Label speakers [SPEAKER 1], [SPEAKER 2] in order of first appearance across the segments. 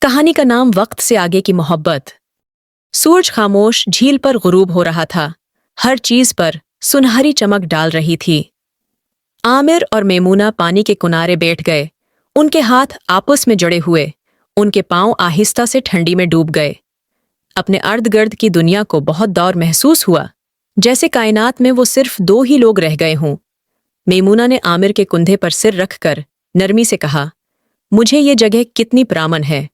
[SPEAKER 1] कहानी का नाम वक्त से आगे की मोहब्बत। सूरज खामोश झील पर गुरूब हो रहा था। हर चीज पर सुनहरी चमक डाल रही थी। आमिर और मेमूना पानी के किनारे बैठ गए। उनके हाथ आपस में जड़े हुए, उनके पांव आहिस्ता से ठंडी में डूब गए। अपने अर्द गिर्द की दुनिया को बहुत दौर महसूस हुआ, जैसे कायनात में वो सिर्फ दो ही लोग रह गए हों। मेमूना ने आमिर के कंधे पर सिर रखकर नरमी से कहा, मुझे ये जगह कितनी पुरान है।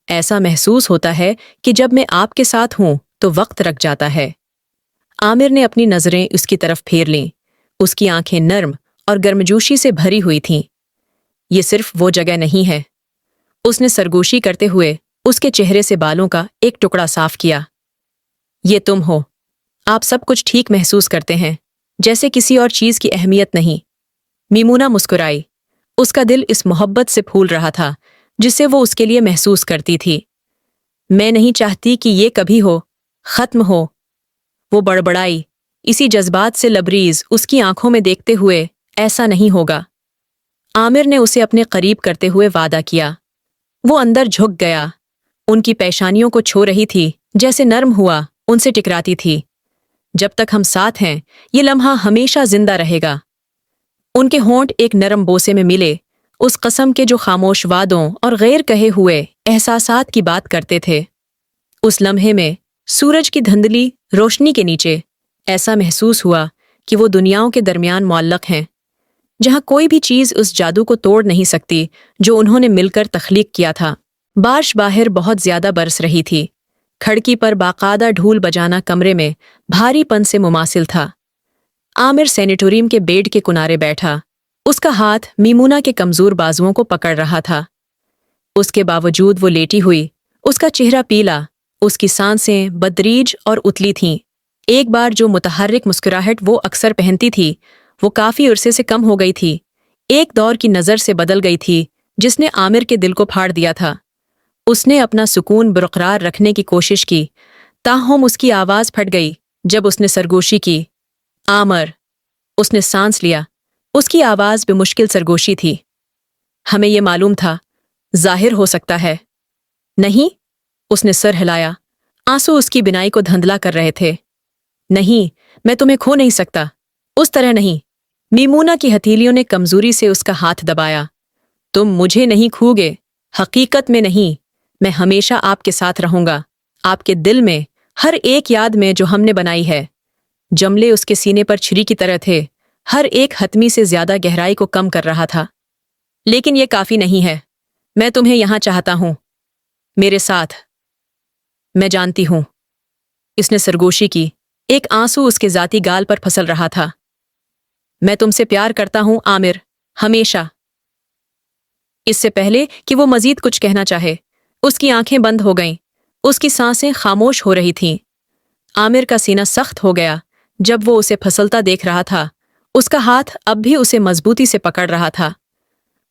[SPEAKER 1] ऐसा महसूस होता है कि जब मैं आपके साथ हूं तो वक्त रख जाता है। आमिर ने अपनी नजरें उसकी तरफ फेर लीं। उसकी आंखें नर्म और गर्मजोशी से भरी हुई थीं। ये सिर्फ वो जगह नहीं है। उसने सरगोशी करते हुए उसके चेहरे से बालों का एक टुकड़ा साफ किया। ये तुम हो। आप सब कुछ ठीक महसूस करते हैं, जैसे किसी और चीज की अहमियत नहीं। मेमूना मुस्कुराई। उसका दिल इस मोहब्बत से फूल रहा था जिसे वो उसके लिए महसूस करती थी। मैं नहीं चाहती कि ये कभी हो, खत्म हो। वो बड़बड़ाई, इसी जज्बात से लबरीज उसकी आंखों में देखते हुए। ऐसा नहीं होगा। आमिर ने उसे अपने करीब करते हुए वादा किया। वो अंदर झुक गया। उनकी पेशानियों को छू रही थी, जैसे नर्म हुआ उनसे टकराती थी। जब तक हम साथ हैं, ये लम्हा हमेशा जिंदा रहेगा। उनके होंठ एक नरम बोसे में मिले, उस कसम के जो खामोश वादों और गैर कहे हुए एहसासात की बात करते थे। उस लम्हे में सूरज की धुंधली रोशनी के नीचे ऐसा महसूस हुआ कि वो दुनियाओं के दरमियान मुअल्लक हैं, जहां कोई भी चीज उस जादू को तोड़ नहीं सकती जो उन्होंने मिलकर तख्लीक किया था। बारिश बाहर बहुत ज्यादा बरस रही थी। खिड़की पर बाकायदा ढूल बजाना कमरे में भारीपन से मुमासिल था। आमिर सैनिटोरियम के बेड के किनारे बैठा। उसका हाथ मेमूना के कमजोर बाजुओं को पकड़ रहा था। उसके बावजूद वो लेटी हुई। उसका चेहरा पीला, उसकी सांसें बदरीज और उतली थीं। एक बार जो मुतहर्रिक मुस्कुराहट वो अक्सर पहनती थी, वो काफी अरसे से कम हो गई थी। एक दौर की नज़र से बदल गई थी जिसने आमिर के दिल को फाड़ दिया था। उसने अपना सुकून बरकरार रखने की कोशिश की, ताहम उसकी आवाज़ फट गई जब उसने सरगोशी की। आमिर। उसने सांस लिया। उसकी आवाज़ बेमुश्किल सरगोशी थी। हमें ये मालूम था, जाहिर हो सकता है। नहीं। उसने सर हिलाया। आंसू उसकी बिनाई को धुंधला कर रहे थे। नहीं, मैं तुम्हें खो नहीं सकता। उस तरह नहीं। मेमूना की हथेलियों ने कमजोरी से उसका हाथ दबाया। तुम मुझे नहीं खोगे, हकीकत में नहीं। मैं हमेशा आपके साथ रहूंगा, आपके दिल में, हर एक याद में जो हमने बनाई है। जमले उसके सीने पर छुरी की तरह थे, हर एक हथमी से ज्यादा गहराई को कम कर रहा था। लेकिन यह काफी नहीं है। मैं तुम्हें यहां चाहता हूं, मेरे साथ। मैं जानती हूं। इसने सरगोशी की। एक आंसू उसके जाती गाल पर फंसल रहा था। मैं तुमसे प्यार करता हूं आमिर, हमेशा। इससे पहले कि वो मजीद कुछ कहना चाहे, उसकी आंखें बंद हो गईं। उसकी सांसें खामोश हो रही थीं। आमिर का सीना सख्त हो गया जब वो उसे फसलता देख रहा था। उसका हाथ अब भी उसे मजबूती से पकड़ रहा था।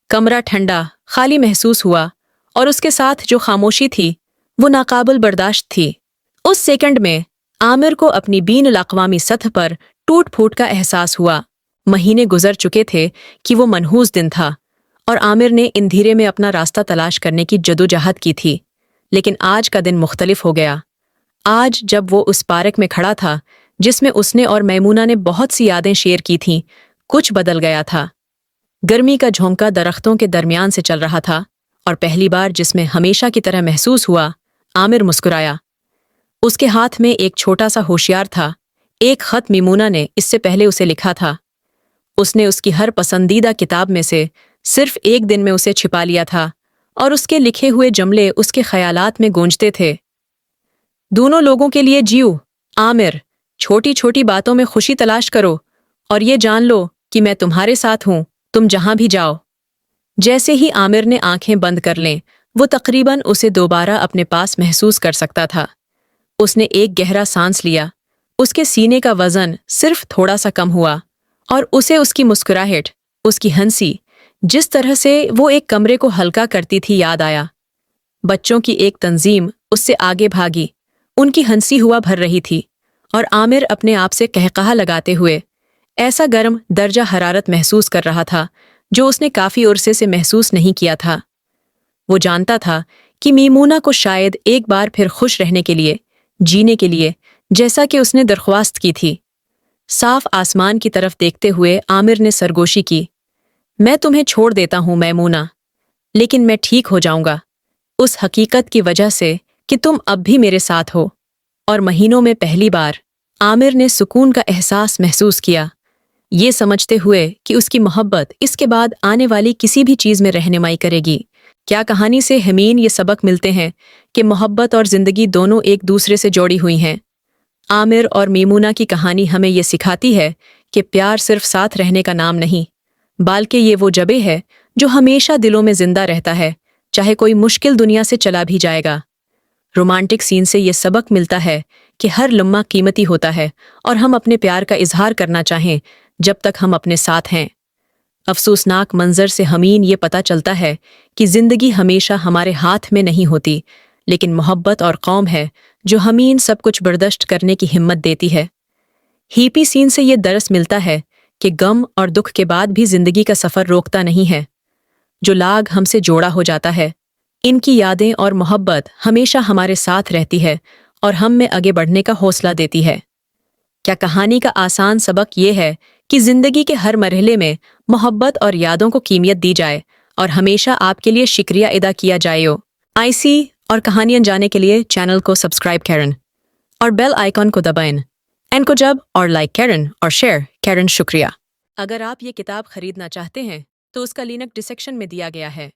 [SPEAKER 1] कमरा ठंडा, खाली महसूस हुआ, और उसके साथ जो खामोशी थी वो नाकाबिल बर्दाश्त थी। उस सेकंड में आमिर को अपनी बीन अल-अक़वामी सतह पर टूट फूट का एहसास हुआ। महीने गुजर चुके थे कि वो मनहूस दिन था, और आमिर ने अंधेरे में अपना रास्ता तलाश करने की जदोजहद की थी। लेकिन आज का दिन मुख्तलिफ हो गया। आज जब वो उस पार्क में खड़ा था जिसमें उसने और मेमूना ने बहुत सी यादें शेयर की थीं, कुछ बदल गया था। गर्मी का झोंका दरख्तों के दरमियान से चल रहा था, और पहली बार जिसमें हमेशा की तरह महसूस हुआ, आमिर मुस्कुराया। उसके हाथ में एक छोटा सा होशियार था, एक खत मेमूना ने इससे पहले उसे लिखा था। उसने उसकी हर पसंदीदा किताब में से सिर्फ एक दिन में उसे छिपा लिया था, और उसके लिखे हुए जुमले उसके ख्यालात में गूंजते थे। दोनों लोगों के लिए जियो आमिर, छोटी छोटी बातों में खुशी तलाश करो, और ये जान लो कि मैं तुम्हारे साथ हूं, तुम जहां भी जाओ। जैसे ही आमिर ने आंखें बंद कर लें, वो तकरीबन उसे दोबारा अपने पास महसूस कर सकता था। उसने एक गहरा सांस लिया। उसके सीने का वजन सिर्फ थोड़ा सा कम हुआ, और उसे उसकी मुस्कुराहट, उसकी हंसी, जिस तरह से वो एक कमरे को हल्का करती थी, याद आया। बच्चों की एक तंजीम उससे आगे भागी। उनकी हंसी हुआ भर रही थी, और आमिर अपने आप से कहकहा लगाते हुए ऐसा गर्म दर्जा हरारत महसूस कर रहा था जो उसने काफी अरसे से महसूस नहीं किया था। वो जानता था کہ میمونہ کو شاید ایک بار پھر خوش رہنے کے لیے، جینے کے لیے، جیسا کہ اس نے درخواست کی تھی۔ صاف آسمان کی طرف دیکھتے ہوئے عامر نے سرگوشی کی، میں تمہیں چھوڑ دیتا ہوں میمونہ، لیکن میں ٹھیک ہو جاؤں گا، اس حقیقت کی وجہ سے کہ تم اب بھی میرے ساتھ ہو۔ اور مہینوں میں پہلی بار عامر نے سکون کا احساس محسوس کیا، یہ سمجھتے ہوئے کہ اس کی محبت اس کے بعد آنے والی کسی بھی چیز میں رہنمائی کرے گی۔ کیا کہانی سے ہمیں یہ سبق ملتے ہیں کہ محبت اور زندگی دونوں ایک دوسرے سے جوڑی ہوئی ہیں۔ عامر اور میمونہ کی کہانی ہمیں یہ سکھاتی ہے کہ پیار صرف ساتھ رہنے کا نام نہیں، بلکہ یہ وہ جبے ہے جو ہمیشہ دلوں میں زندہ رہتا ہے، چاہے کوئی مشکل دنیا سے چلا بھی جائے گا۔ رومانٹک سین سے یہ سبق ملتا ہے کہ ہر لمحہ قیمتی ہوتا ہے اور ہم اپنے پیار کا اظہار کرنا چاہیں جب تک ہم اپنے ساتھ ہیں۔ افسوسناک منظر سے ہمیں یہ پتہ چلتا ہے کہ زندگی ہمیشہ ہمارے ہاتھ میں نہیں ہوتی، لیکن محبت اور قوم ہے جو ہمیں سب کچھ برداشت کرنے کی ہمت دیتی ہے۔ ہیپی سین سے یہ درس ملتا ہے کہ غم اور دکھ کے بعد بھی زندگی کا سفر روکتا نہیں ہے۔ جو لاگ ہم سے جوڑا ہو جاتا ہے، ان کی یادیں اور محبت ہمیشہ ہمارے ساتھ رہتی ہے اور ہم میں آگے بڑھنے کا حوصلہ دیتی ہے۔ کیا کہانی کا آسان سبق یہ ہے کہ زندگی کے ہر مرحلے میں محبت اور یادوں کو قیمت دی جائے اور ہمیشہ آپ کے لیے شکریہ ادا کیا جائے۔ آئی اور کہانیاں جانے کے لیے چینل کو سبسکرائب کریں اور بیل آئیکن کو دبائیں۔ ان کو جب اور لائک کریں اور شیئر کریں۔ شکریہ۔ اگر آپ یہ کتاب خریدنا چاہتے ہیں تو اس کا لنک ڈسکرپشن میں دیا گیا ہے۔